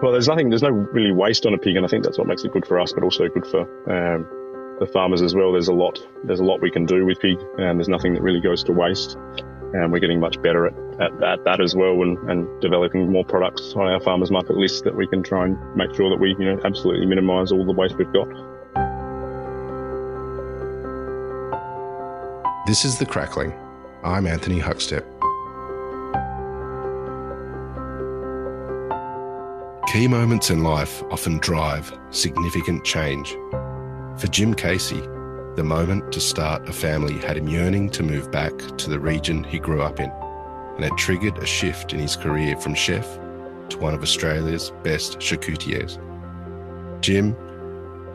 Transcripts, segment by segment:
Well, there's no really waste on a pig, and I think that's what makes it good for us, but also good for the farmers as well. There's a lot we can do with pig, and there's nothing that really goes to waste. And we're getting much better at that as well, and developing more products on our farmers market list that we can try and make sure that we, absolutely minimise all the waste we've got. This is The Crackling. I'm Anthony Huckstep. Key moments in life often drive significant change. For Jim Casey, the moment to start a family had him yearning to move back to the region he grew up in, and it triggered a shift in his career from chef to one of Australia's best charcutiers. Jim,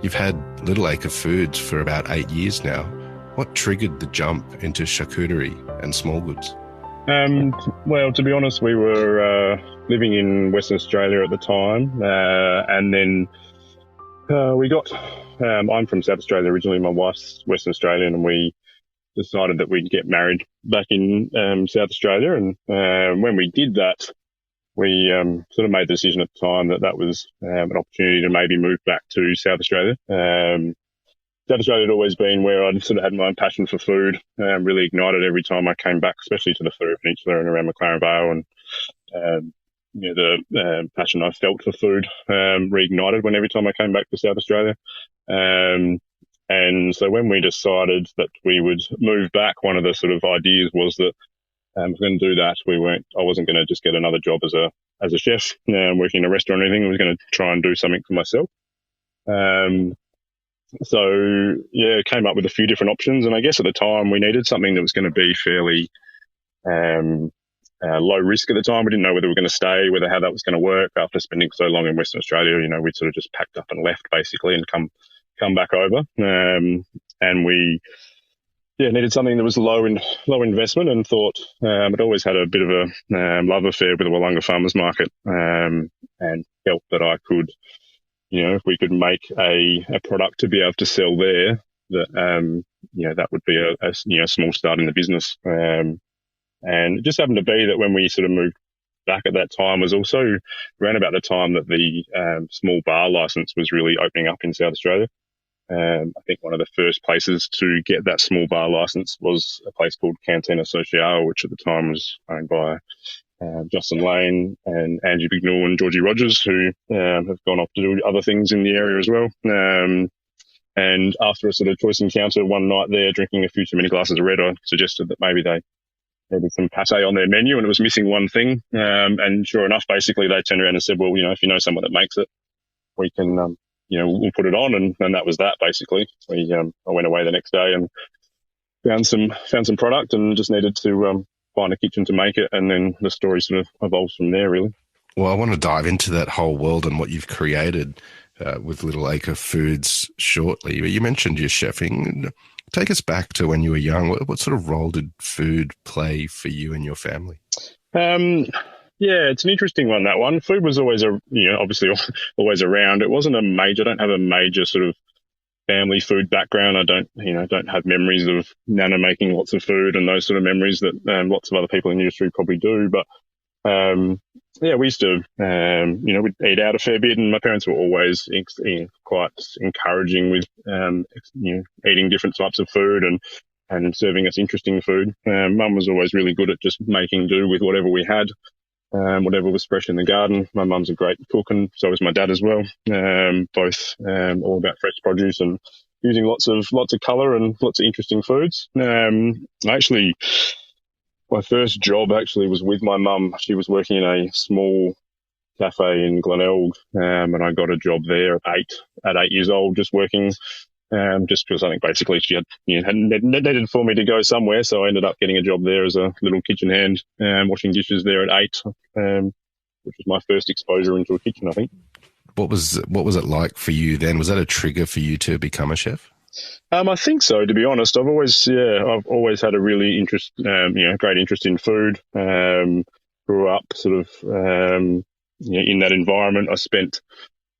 you've had Little Acre Foods for about 8 years now. What triggered the jump into charcuterie and small goods? Well, to be honest, we were living in Western Australia at the time, and then we got... I'm from South Australia originally. My wife's Western Australian, and we decided that we'd get married back in South Australia. And when we did that, we sort of made the decision at the time that was an opportunity to maybe move back to South Australia. South Australia had always been where I'd sort of had my own passion for food, really ignited every time I came back, especially to the Furrier Peninsula and around McLaren Vale, and the passion I felt for food reignited when every time I came back to South Australia. And so when we decided that we would move back, one of the sort of ideas was that if we were going to do that, I wasn't going to just get another job as a chef, working in a restaurant or anything. I was going to try and do something for myself. So yeah, came up with a few different options, and I guess at the time we needed something that was going to be fairly low risk at the time. We didn't know whether we were going to stay, how that was going to work. After spending so long in Western Australia, we'd sort of just packed up and left basically, and come back over. And we needed something that was low investment, and thought I'd always had a bit of a love affair with the Wollonga Farmers Market, and felt that I could, if we could make a product to be able to sell there, that would be a small start in the business. And it just happened to be that when we sort of moved back at that time was also around about the time that the small bar license was really opening up in South Australia. I think one of the first places to get that small bar license was a place called Cantina Social, which at the time was owned by Justin Lane and Angie Bignall and Georgie Rogers, who have gone off to do other things in the area as well. And after a sort of choice encounter one night there, drinking a few too many glasses of red, I suggested that maybe they needed some pâté on their menu, and it was missing one thing. And sure enough, basically they turned around and said, well, if you know someone that makes it, we can, we'll put it on. And that was that basically. I went away the next day and found some product, and just needed to find a kitchen to make it. And then the story sort of evolves from there, really. Well, I want to dive into that whole world and what you've created with Little Acre Foods shortly. But you mentioned your chefing. Take us back to when you were young. What sort of role did food play for you and your family? Yeah, it's an interesting one, that one. Food was always, obviously always around. It wasn't I don't have a major sort of family food background. I don't have memories of Nana making lots of food and those sort of memories that lots of other people in the industry probably do. But we used to, we'd eat out a fair bit, and my parents were always quite encouraging with, eating different types of food and serving us interesting food. Mum was always really good at just making do with whatever we had, whatever was fresh in the garden. My mum's a great cook, and so was my dad as well. Both all about fresh produce and using lots of colour and lots of interesting foods. My first job actually was with my mum. She was working in a small cafe in Glenelg, and I got a job there at 8 years old, just working, just because I think basically she had needed for me to go somewhere, so I ended up getting a job there as a little kitchen hand, washing dishes there at 8, which was my first exposure into a kitchen, I think. What was it like for you then? Was that a trigger for you to become a chef? I think so, to be honest. I've always had a really great interest in food. Grew up sort of, in that environment. I spent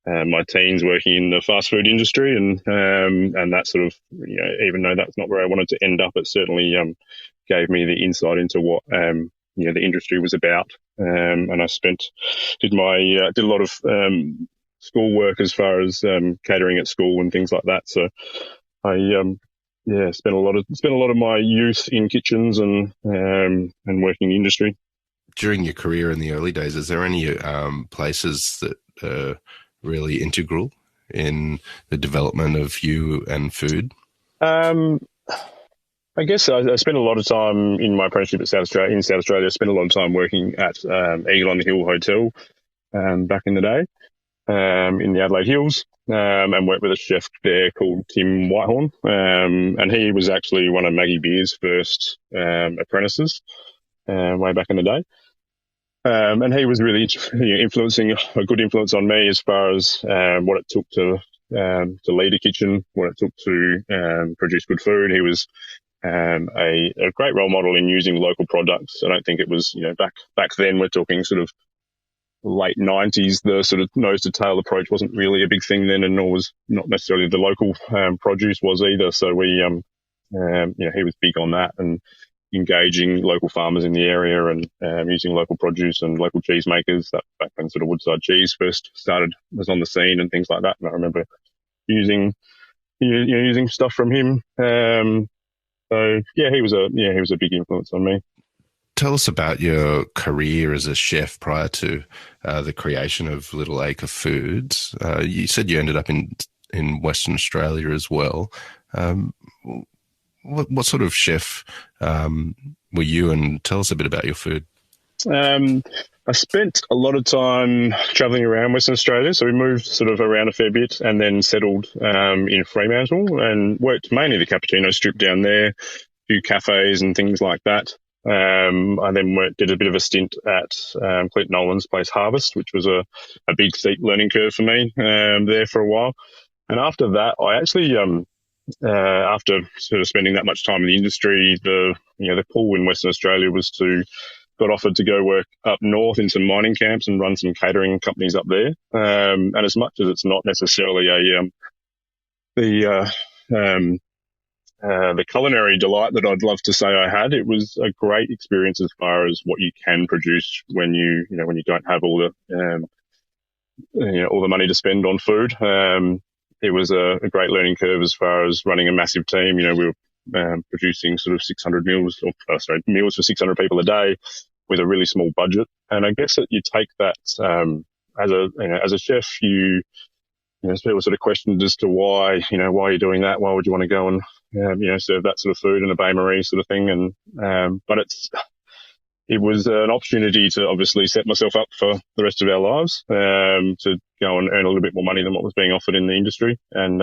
my teens working in the fast food industry, and that sort of, even though that's not where I wanted to end up, it certainly gave me the insight into what the industry was about. and I did a lot of school work as far as catering at school and things like that. So I spent a lot of my youth in kitchens and working in the industry. During your career in the early days, is there any places that are really integral in the development of you and food? I guess I spent a lot of time in my apprenticeship in South Australia. I spent a lot of time working at Eagle on the Hill Hotel back in the day in the Adelaide Hills, and worked with a chef there called Tim Whitehorn. And he was actually one of Maggie Beer's first apprentices way back in the day. And he was really influencing a good influence on me as far as what it took to lead a kitchen, what it took to produce good food. He was a great role model in using local products. I don't think it was, back then, we're talking sort of late 90s, the sort of nose to tail approach wasn't really a big thing then, and nor was not necessarily the local produce was either. So we, he was big on that and engaging local farmers in the area and using local produce and local cheese makers. That back when sort of Woodside cheese first was on the scene and things like that. And I remember using stuff from him. So he was a big influence on me. Tell us about your career as a chef prior to the creation of Little Acre Foods. You said you ended up in Western Australia as well. What sort of chef were you, and tell us a bit about your food? I spent a lot of time travelling around Western Australia, so we moved sort of around a fair bit and then settled in Fremantle and worked mainly the cappuccino strip down there, a few cafes and things like that. I then did a bit of a stint at Clint Nolan's place Harvest, which was a big steep learning curve for me there for a while. And after that, I actually, after sort of spending that much time in the industry, the pull in Western Australia got offered to go work up north in some mining camps and run some catering companies up there. And as much as it's not necessarily the culinary delight that I'd love to say I had, it was a great experience as far as what you can produce when you don't have all the money to spend on food. It was a great learning curve as far as running a massive team. We were producing sort of 600 meals for 600 people a day with a really small budget. And I guess that you take that as a chef, people sort of questioned as to why are you doing that? Why would you want to go and serve that sort of food in a bain marie sort of thing? And but it was an opportunity to obviously set myself up for the rest of our lives, to go and earn a little bit more money than what was being offered in the industry. And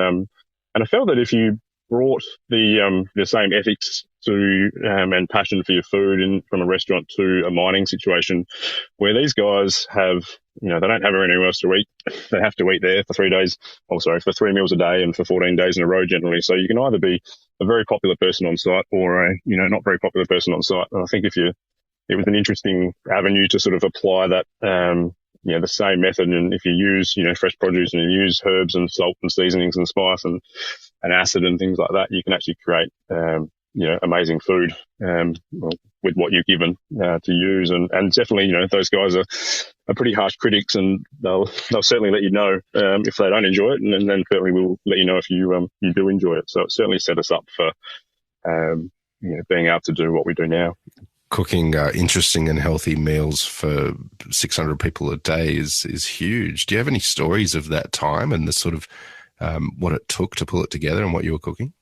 I felt that if you brought the same ethics to and passion for your food from a restaurant to a mining situation, where these guys have, they don't have anywhere else to eat. They have to eat there for 3 days. For 3 meals a day and for 14 days in a row generally. So you can either be a very popular person on site or a not very popular person on site. And I think it was an interesting avenue to sort of apply that, the same method. And if you use, fresh produce and you use herbs and salt and seasonings and spice and acid and things like that, you can actually create, amazing food, with what you're given, to use. And definitely, those guys are pretty harsh critics, and they'll certainly let you know, if they don't enjoy it, and then certainly will let you know if you do enjoy it. So it certainly set us up for, being able to do what we do now. Cooking interesting and healthy meals for 600 people a day is huge. Do you have any stories of that time and the sort of what it took to pull it together and what you were cooking?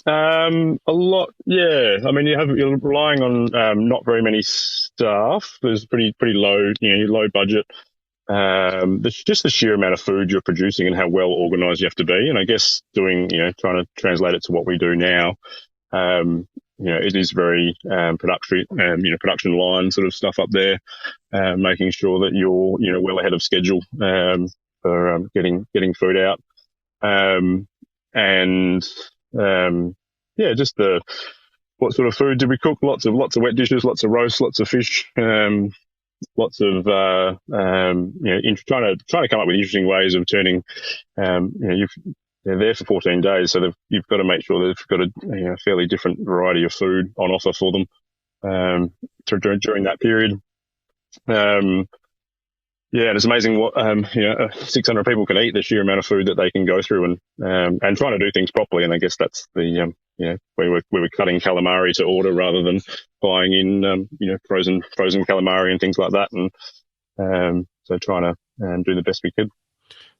A lot, yeah. I mean, you're relying on not very many staff. There's pretty low, low budget. Just the sheer amount of food you're producing and how well organised you have to be. And I guess trying to translate it to what we do now, it is very production line sort of stuff up there, making sure that you're well ahead of schedule for getting food out, just what sort of food did we cook? Lots of wet dishes, lots of roast, lots of fish, lots of trying to come up with interesting ways of turning, they're there for 14 days, so you've got to make sure they've got a fairly different variety of food on offer for them during that period. Um, yeah, and it's amazing what 600 people can eat, the sheer amount of food that they can go through, and trying to do things properly. And I guess that's the we were cutting calamari to order rather than buying in frozen calamari and things like that, and so trying to do the best we could.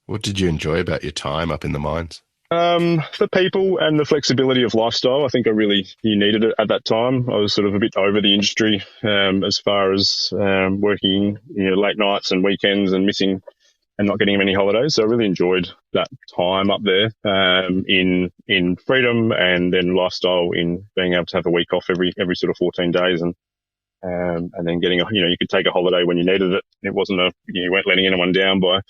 What did you enjoy about your time up in the mines? The people and the flexibility of lifestyle. I think you needed it at that time. I was sort of a bit over the industry as far as working late nights and weekends and missing and not getting many holidays. So I really enjoyed that time up there in freedom, and then lifestyle in being able to have a week off every sort of 14 days, and then getting you could take a holiday when you needed it. It wasn't you weren't letting anyone down by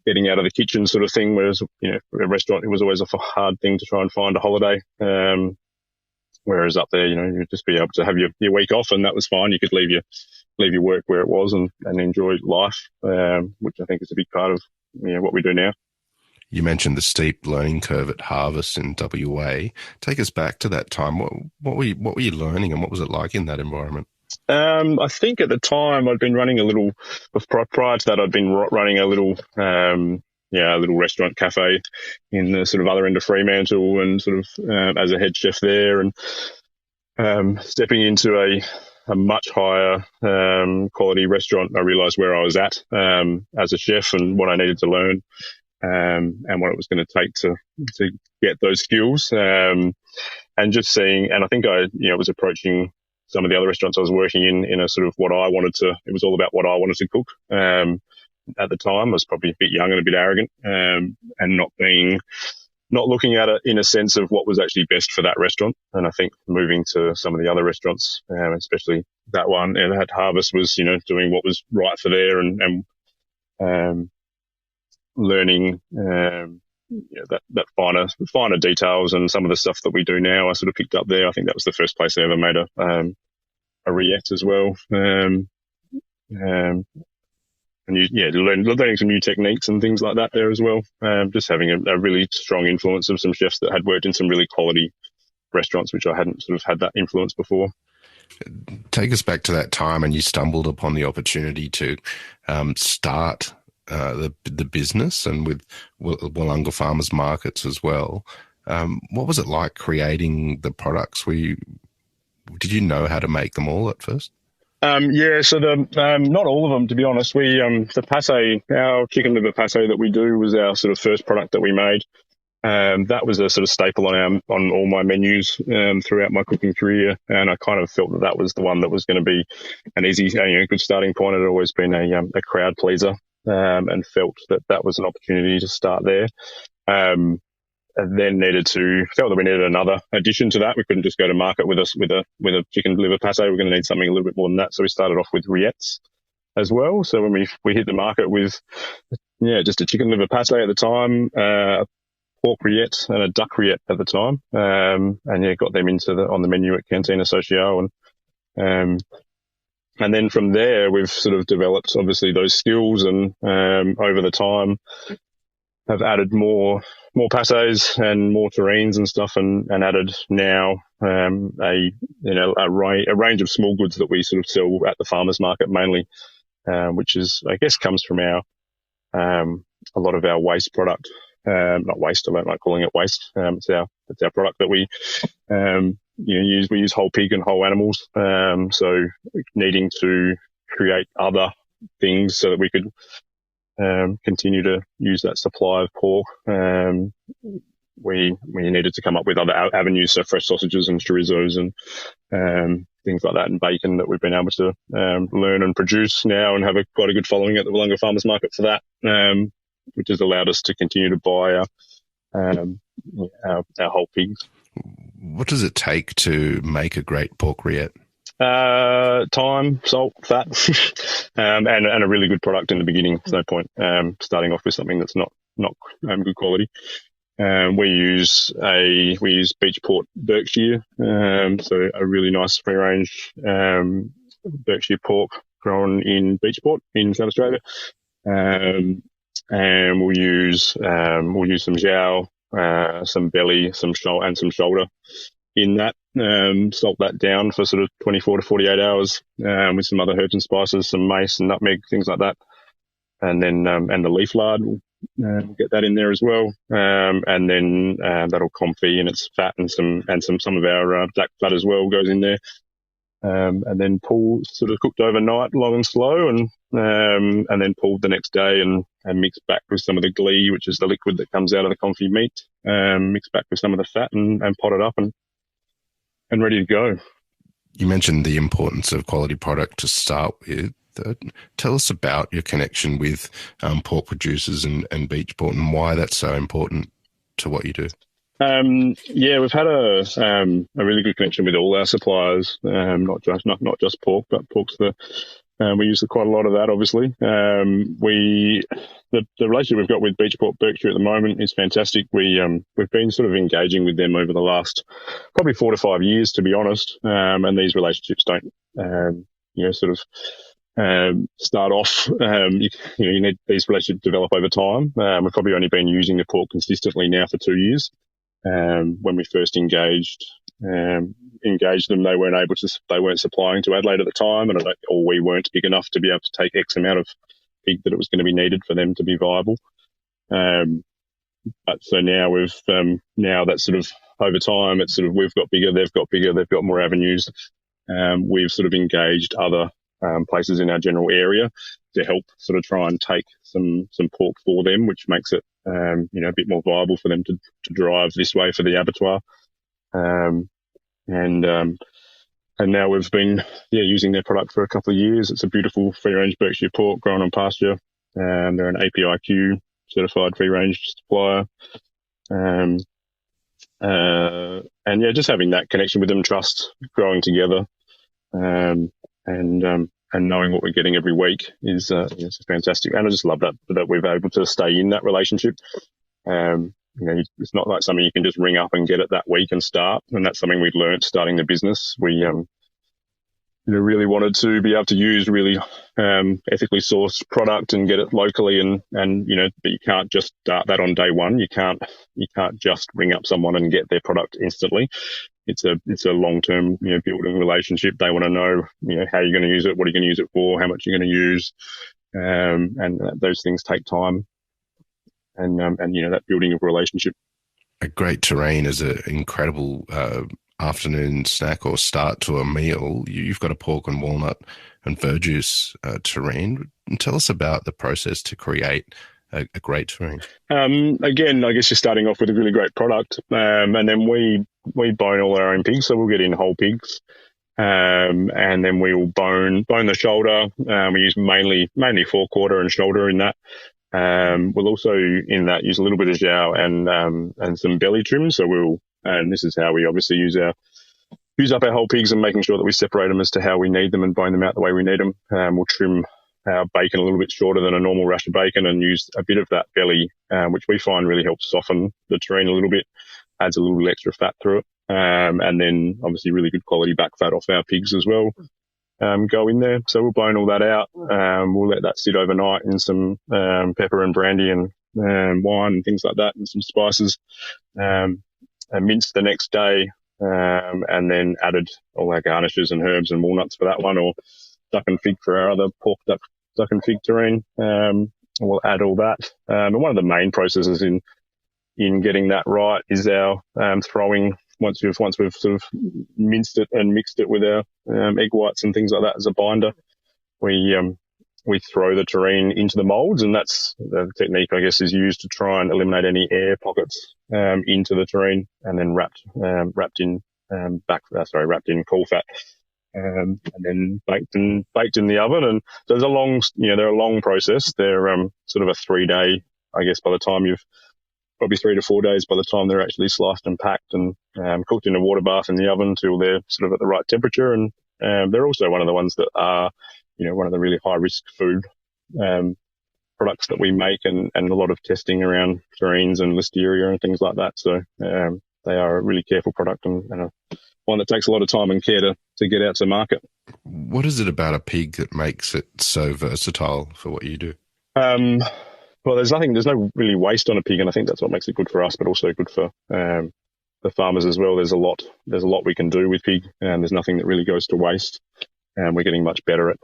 getting out of the kitchen sort of thing, whereas, a restaurant, it was always a hard thing to try and find a holiday. Whereas up there, you'd just be able to have your week off, and that was fine. You could leave your work where it was and enjoy life, which I think is a big part of, what we do now. You mentioned the steep learning curve at Harvest in WA. Take us back to that time. What were you learning, and what was it like in that environment? I think at the time I'd been running a little, prior to that I'd been running a little, a little restaurant cafe in the sort of other end of Fremantle, and sort of as a head chef there, and stepping into a much higher quality restaurant. I realised where I was at as a chef and what I needed to learn, and what it was going to take to get those skills, and just seeing. And I think I was approaching some of the other restaurants I was working in a sort of it was all about what I wanted to cook. At the time, I was probably a bit young and a bit arrogant, and not looking at it in a sense of what was actually best for that restaurant. And I think moving to some of the other restaurants, especially that one at Harvest, was, doing what was right for there, and learning, that finer details, and some of the stuff that we do now, I sort of picked up there. I think that was the first place I ever made a rillette as well. And learning some new techniques and things like that there as well. Just having a really strong influence of some chefs that had worked in some really quality restaurants, which I hadn't sort of had that influence before. Take us back to that time, and you stumbled upon the opportunity to start the business, and with Wollonga Farmers Markets as well. What was it like creating the products? Did you know how to make them all at first? So not all of them, to be honest. We the passe, our chicken liver passe that we do, was our sort of first product that we made. That was a sort of staple on all my menus throughout my cooking career, and I kind of felt that was the one that was going to be an easy, good starting point. It had always been a crowd pleaser, and felt that was an opportunity to start there. And then felt that we needed another addition to that. We couldn't just go to market with a chicken liver passe. We're going to need something a little bit more than that. So we started off with rillettes as well. So when we hit the market with, just a chicken liver passe at the time, a pork rillette and a duck rillette at the time. And got them on the menu at Cantina Social. And then from there, we've sort of developed obviously those skills, and over the time have added more passes and more terrines and stuff, and added now a range of small goods that we sort of sell at the farmers market mainly, which is, I guess, comes from our a lot of our waste product. Not waste, I don't like calling it waste. It's our product that we use. We use whole pig and whole animals. So needing to create other things so that we could continue to use that supply of pork. We needed to come up with other avenues, so fresh sausages and chorizos and things like that, and bacon, that we've been able to learn and produce now, and have quite a good following at the Wollonga Farmers Market for that, which has allowed us to continue to buy our whole pigs. What does it take to make a great pork rillette? Time, salt, fat, and a really good product in the beginning. There's no point starting off with something that's not good quality. We use Beachport Berkshire, so a really nice free range Berkshire pork grown in Beachport in South Australia, and we'll use some jowl, some belly, some shoulder, in that, salt that down for sort of 24 to 48 hours with some other herbs and spices, some mace and nutmeg, things like that. And then and the leaf lard, we'll get that in there as well. And then that'll confit in its fat and some of our black fat as well goes in there. And then sort of cooked overnight, long and slow, and then pulled the next day and mixed back with some of the ghee, which is the liquid that comes out of the confit meat, mixed back with some of the fat and potted up and ready to go. You mentioned the importance of quality product to start with. Tell us about your connection with pork producers and beach pork and why that's so important to what you do. We've had a really good connection with all our suppliers, not just pork, but pork's we use quite a lot of that, obviously. The relationship we've got with Beach Pork Berkshire at the moment is fantastic. We've been sort of engaging with them over the last probably 4 to 5 years, to be honest. And these relationships don't, start off. You need these relationships to develop over time. We've probably only been using the pork consistently now for 2 years. When we first engaged them, they weren't supplying to Adelaide at the time, or we weren't big enough to be able to take X amount of pig that it was going to be needed for them to be viable. But so now now that's sort of over time, it's sort of, we've got bigger, they've got more avenues. We've sort of engaged other places in our general area to help sort of try and take some pork for them, which makes it a bit more viable for them to drive this way for the abattoir. And now we've been using their product for a couple of years. It's a beautiful free range Berkshire pork grown on pasture. They're an APIQ certified free range supplier. Just having that connection with them, trust, growing together, and knowing what we're getting every week is fantastic. And I just love that we're able to stay in that relationship. It's not like something you can just ring up and get it that week and start. And that's something we've learned starting the business. We really wanted to be able to use really ethically sourced product and get it locally, but you can't just start that on day one. You can't just ring up someone and get their product instantly. It's a long-term, building relationship. They want to know, how you're going to use it, what are you going to use it for, how much you're going to use, and those things take time. And that building of relationship. A great terrain is an incredible afternoon snack or start to a meal. You've got a pork and walnut and verjuice terrain. Tell us about the process to create a great terrain. Again, I guess you're starting off with a really great product, and then we bone all our own pigs, so we'll get in whole pigs, and then we will bone the shoulder. We use mainly forequarter and shoulder in that. We'll also in that use a little bit of jowl and some belly trim. So and this is how we obviously use up our whole pigs and making sure that we separate them as to how we need them and bone them out the way we need them. We'll trim our bacon a little bit shorter than a normal rasher bacon and use a bit of that belly, which we find really helps soften the terrain a little bit, adds a little bit extra fat through it. And then obviously really good quality back fat off our pigs as well. Go in there. So we'll bone all that out. We'll let that sit overnight in some pepper and brandy and wine and things like that and some spices. And minced the next day, and then added all our garnishes and herbs and walnuts for that one, or duck and fig for our other pork duck and fig terrine. We'll add all that. And one of the main processes in getting that right is our throwing. Once we've sort of minced it and mixed it with our egg whites and things like that as a binder, we throw the terrine into the molds, and that's the technique, I guess, is used to try and eliminate any air pockets into the terrine, and then wrapped in cool fat, and then baked in the oven. And so they're a long process. They're sort of a 3-day, I guess, by the time probably 3 to 4 days by the time they're actually sliced and packed and cooked in a water bath in the oven till they're sort of at the right temperature. And they're also one of the ones that are, one of the really high risk food products that we make, and a lot of testing around terrines and listeria and things like that. So they are a really careful product and one that takes a lot of time and care to get out to market. What is it about a pig that makes it so versatile for what you do? Well, there's no really waste on a pig, and I think that's what makes it good for us, but also good for the farmers as well. There's a lot we can do with pig, and there's nothing that really goes to waste. And we're getting much better at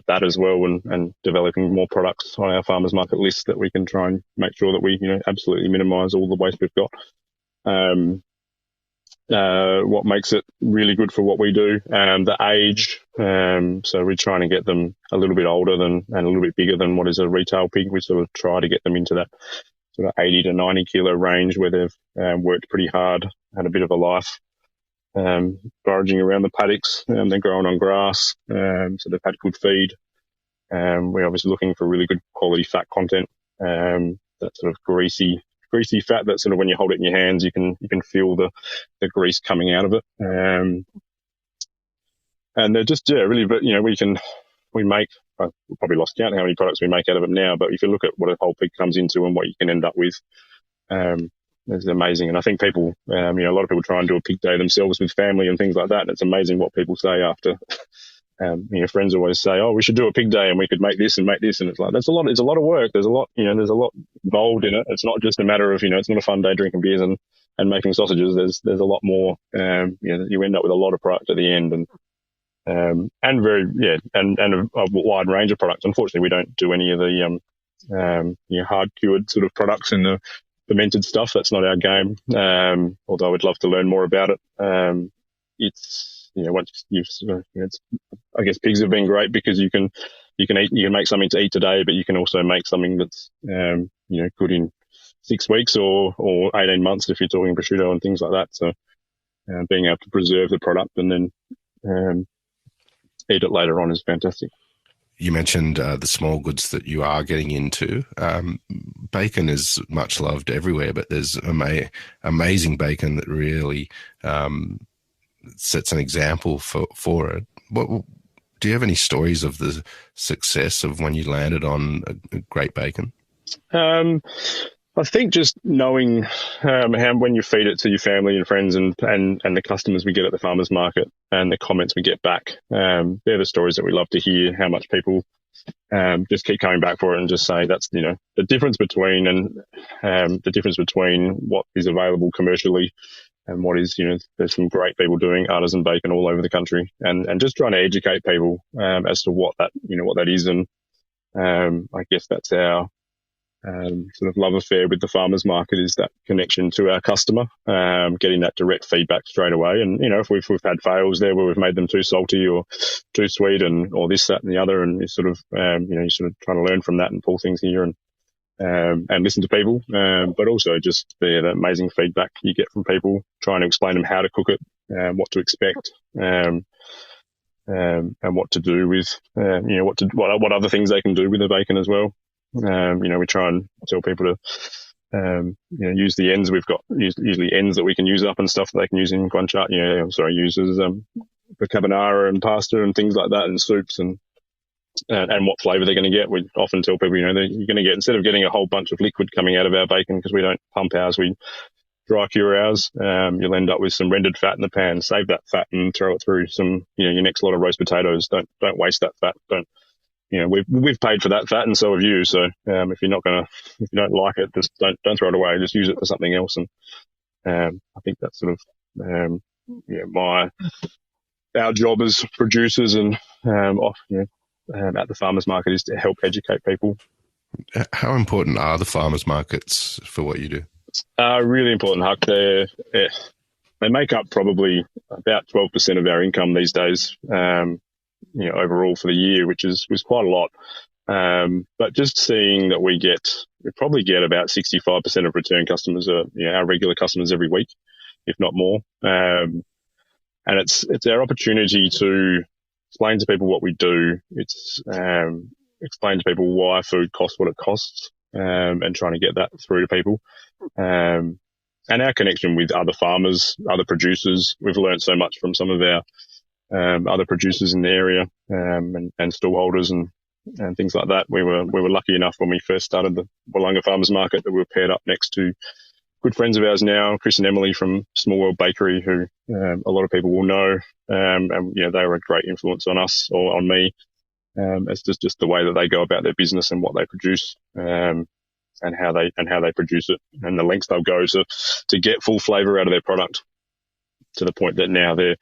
that as well, and developing more products on our farmers market list that we can try and make sure that we, absolutely minimise all the waste we've got. What makes it really good for what we do, the age. So we're trying to get them a little bit older and a little bit bigger than what is a retail pig. We sort of try to get them into that sort of 80 to 90 kilo range where they've worked pretty hard, had a bit of a life, foraging around the paddocks. They're growing on grass, so they've had good feed. We're obviously looking for really good quality fat content, that sort of greasy fat that sort of when you hold it in your hands, you can feel the grease coming out of it. And they're just, really, but, we make, I've probably lost count how many products we make out of it now, but if you look at what a whole pig comes into and what you can end up with, it's amazing. And I think people, a lot of people try and do a pig day themselves with family and things like that. And it's amazing what people say after. Friends always say, "Oh, we should do a pig day and we could make this and make this." And it's like, it's a lot of work. There's a lot involved in it. It's not just a matter of, it's not a fun day drinking beers and making sausages. There's a lot more, you end up with a lot of product at the end and a wide range of products. Unfortunately, we don't do any of the, hard cured sort of products and the fermented stuff. That's not our game. Although I'd love to learn more about it. It's, once you've, I guess pigs have been great because you can make something to eat today, but you can also make something that's, good in 6 weeks or 18 months if you're talking prosciutto and things like that. So, being able to preserve the product and then, eat it later on is fantastic. You mentioned the small goods that you are getting into. Bacon is much loved everywhere, but there's amazing bacon that really sets an example for it. Do you have any stories of the success of when you landed on a great bacon? I think just knowing how when you feed it to your family and friends and the customers we get at the farmers market and the comments we get back, they're the stories that we love to hear. How much people just keep coming back for it and just say that's the difference between what is available commercially and what is there's some great people doing artisan bacon all over the country and just trying to educate people as to what that is. And I guess that's our sort of love affair with the farmers market, is that connection to our customer, getting that direct feedback straight away. And if we've had fails there where we've made them too salty or too sweet or this, that, and the other, and you sort of you're sort of trying to learn from that and pull things here and listen to people, but also just the amazing feedback you get from people, trying to explain them how to cook it, what to expect, and what to do with, what other things they can do with the bacon as well. We try and tell people to, use the ends. We've got usually ends that we can use up and stuff that they can use in guanciale. Use as for carbonara and pasta and things like that, and soups and what flavour they're going to get. We often tell people, you're going to get, instead of getting a whole bunch of liquid coming out of our bacon, because we don't pump ours, we dry cure ours, you'll end up with some rendered fat in the pan. Save that fat and throw it through some, your next lot of roast potatoes. Don't waste that fat. We've paid for that fat, and so have you. So if you don't like it, just don't throw it away. Just use it for something else. And I think that's sort of our job as producers and at the farmers market is to help educate people. How important are the farmers markets for what you do? Really important, Huck. They make up probably about 12% of our income these days. Overall for the year, which was quite a lot. But just seeing that we probably get about 65% of return customers are, our regular customers every week, if not more. And it's our opportunity to explain to people what we do. It's explain to people why food costs what it costs, and trying to get that through to people. And our connection with other farmers, other producers. We've learned so much from some of our other producers in the area, and stallholders and things like that. We were lucky enough when we first started the Wollonga Farmers Market that we were paired up next to good friends of ours now, Chris and Emily from Small World Bakery, who a lot of people will know, and they were a great influence on us or on me. It's just the way that they go about their business and what they produce. and how they produce it, and the lengths they'll go to get full flavour out of their product, to the point that now they're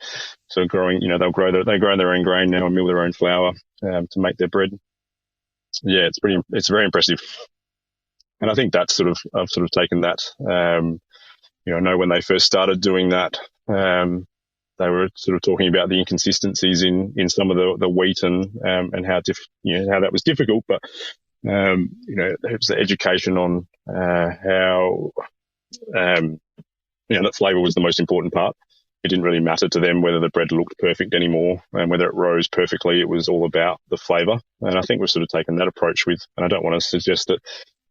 sort of growing. They grow their own grain now and mill their own flour to make their bread. Yeah, it's very impressive, and I think that's I've sort of taken that. I know when they first started doing that, they were sort of talking about the inconsistencies in some of the wheat and how how that was difficult, but it was the education on how that flavour was the most important part. It didn't really matter to them whether the bread looked perfect anymore and whether it rose perfectly. It was all about the flavour. And I think we've sort of taken that approach with, and I don't want to suggest that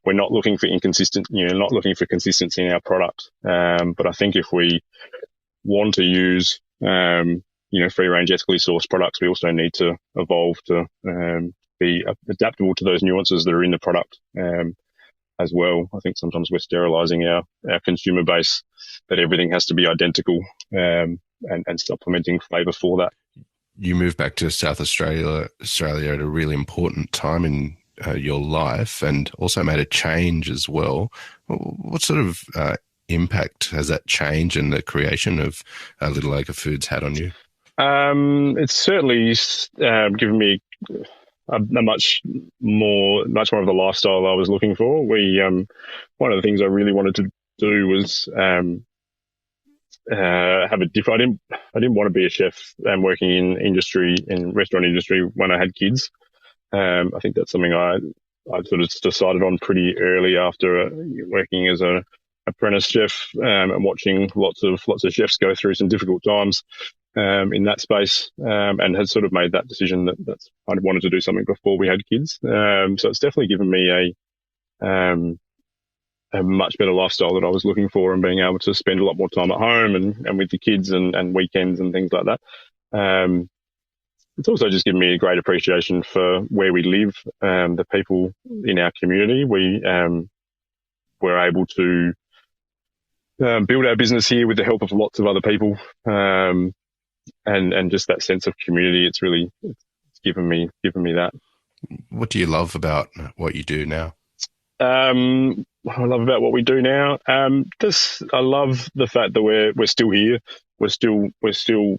we're not looking for not looking for consistency in our product. But I think if we want to use, free range ethically sourced products, we also need to evolve to be adaptable to those nuances that are in the product as well. I think sometimes we're sterilising our consumer base, that everything has to be identical, and supplementing flavour for that. You moved back to South Australia at a really important time in your life, and also made a change as well. What sort of impact has that change and the creation of Little Acre Foods had on you? It's certainly given me a much more of the lifestyle I was looking for. One of the things I really wanted to do was have a different. I didn't want to be a chef working in restaurant industry when I had kids. I think that's something I sort of decided on pretty early after working as an apprentice chef and watching lots of chefs go through some difficult times in that space, and had sort of made that decision that I wanted to do something before we had kids. So it's definitely given me a much better lifestyle that I was looking for, and being able to spend a lot more time at home and with the kids and weekends and things like that. It's also just given me a great appreciation for where we live, the people in our community. We were able to build our business here with the help of lots of other people, and just that sense of community. It's given me that. What do you love about what you do now? What I love about what we do now, I love the fact that we're still here. We're still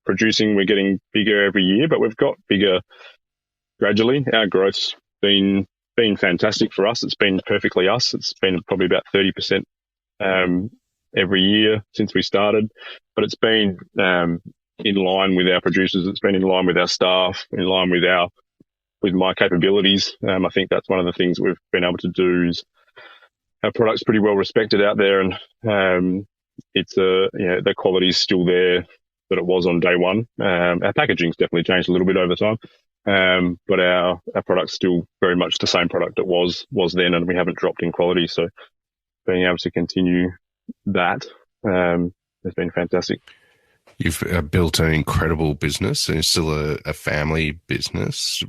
producing. We're getting bigger every year, but we've got bigger gradually. Our growth's been fantastic for us. It's been perfectly us. It's been probably about 30% every year since we started, but it's been in line with our producers. It's been in line with our staff, in line with my capabilities. I think that's one of the things we've been able to do is our product's pretty well respected out there, and the quality's still there that it was on day one. Our packaging's definitely changed a little bit over time, but our product's still very much the same product it was then, and we haven't dropped in quality. So being able to continue that has been fantastic. You've built an incredible business, and it's still a family business.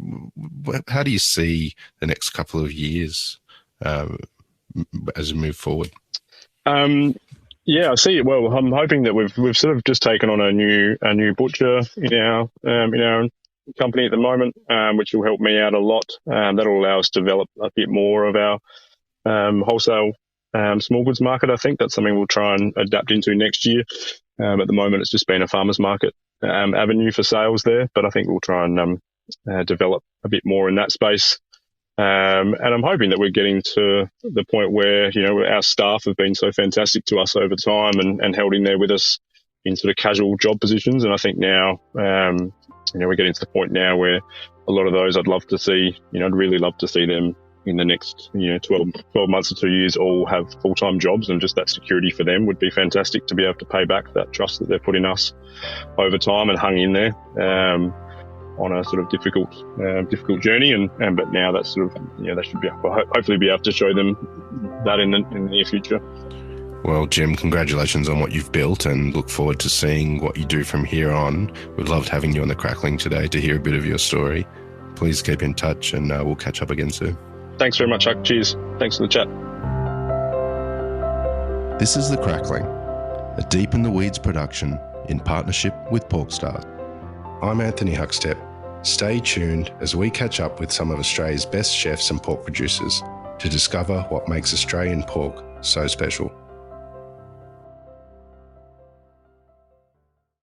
How do you see the next couple of years as we move forward? Yeah, I see it. Well, I'm hoping that we've sort of just taken on a new butcher in our company at the moment, which will help me out a lot. That'll allow us to develop a bit more of our wholesale small goods market. I think that's something we'll try and adapt into next year. At the moment, it's just been a farmer's market avenue for sales there, but I think we'll try and develop a bit more in that space. And I'm hoping that we're getting to the point where, our staff have been so fantastic to us over time and held in there with us in sort of casual job positions. And I think now, we're getting to the point now where a lot of those I'd love to see, I'd really love to see them in the next, 12 months or 2 years all have full-time jobs, and just that security for them would be fantastic to be able to pay back that trust that they've put in us over time and hung in there. On a sort of difficult journey, but now that's sort of they should be hopefully be able to show them that in the near future. Well, Jim, congratulations on what you've built, and look forward to seeing what you do from here on. We've loved having you on the Crackling today to hear a bit of your story. Please keep in touch, and we'll catch up again soon. Thanks very much, Huck. Cheers. Thanks for the chat. This is the Crackling, a Deep in the Weeds production in partnership with PorkStar. I'm Anthony Huckstep. Stay tuned as we catch up with some of Australia's best chefs and pork producers. to discover what makes Australian pork so special.